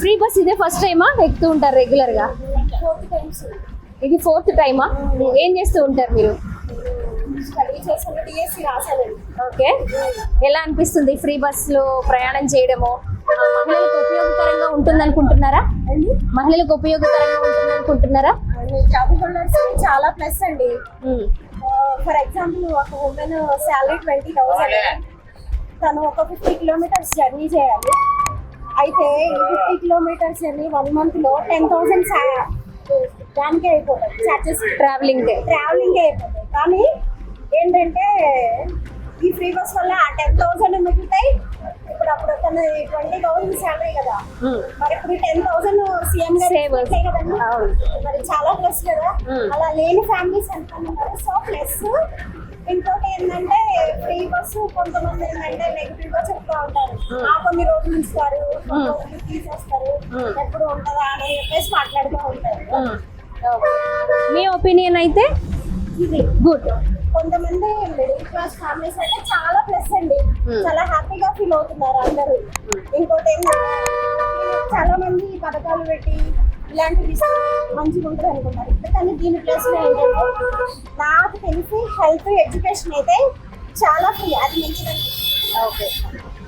Free bus ఇదే first టైమా ఎక్కుతూ ఉంటారు రెగ్యులర్ గా? 4 times ఇది 4th టైమా? ఏం చేస్తూ ఉంటారు మీరు? స్టడీ చేసాను, డిఎస్సి రాసానండి. ఓకే, ఎలా అనిపిస్తుంది ఫ్రీ బస్ లో ప్రయాణం చేయడము? మహిళలకు ఉపయోగకరంగా ఉంటుంది అనుకుంటున్నారా? మహిళలకు ఉపయోగకరంగా ఉంటుంది అనుకుంటున్నారా? జాబ్ హోల్డర్స్ చాలా ప్లస్ అండి. ఫర్ ఎగ్జాంపుల్ ఒక ఉమెన్ శాలరీ 20,000, తను ఒక 50 kilometers జర్నీ చేయాలి. అయితే ఈ 50 kilometers జర్నీ 1 month లో 10,000 దానికే అయిపోతుంది, చార్జెస్ ట్రావెలింగ్ అయిపోతాయి. కానీ ఏంటంటే ఈ ఫ్రీ బస్ వల్ల ఆ 10,000 మిగులుతాయి. ఇప్పుడు అప్పుడు తన 20,000 శాలరీ కదా, మరి ఇప్పుడు 10,000 సీఎం గారు కదండి, మరి చాలా ప్లస్ కదా. అలా లేని ఫ్యామిలీస్ ఎంత ఉన్నారు. సో ప్లస్ ఇంకోటి ఏంటంటే ఫ్రీ బస్సు కొంతమంది ఏంటంటే నెగిటివ్ గా చెప్తా ఉంటారు. కొన్ని రోజులు ఇస్తారు, కొన్ని రోజులు తీసేస్తారు, ఎప్పుడు ఉంటుందా అని చెప్పేసి మాట్లాడుతూ ఉంటారు. మీ ఒపీనియన్ అయితే ఇది గుడ్. కొంతమంది మిడిల్ క్లాస్ ఫ్యామిలీస్ అయితే చాలా ప్లస్ అండి, చాలా హ్యాపీగా ఫీల్ అవుతున్నారు అందరూ. ఇంకోటి ఏంటంటే చాలా మంది పథకాలు పెట్టి ఇలాంటివి మంచిగా ఉంటుంది అనుకుంటారు. కానీ దీని ప్లస్ ఏంటంటే నాకు తెలిసి హెల్త్ ఎడ్యుకేషన్ అయితే చాలా ఫ్రీ, అది మంచిదండి. ఓకే.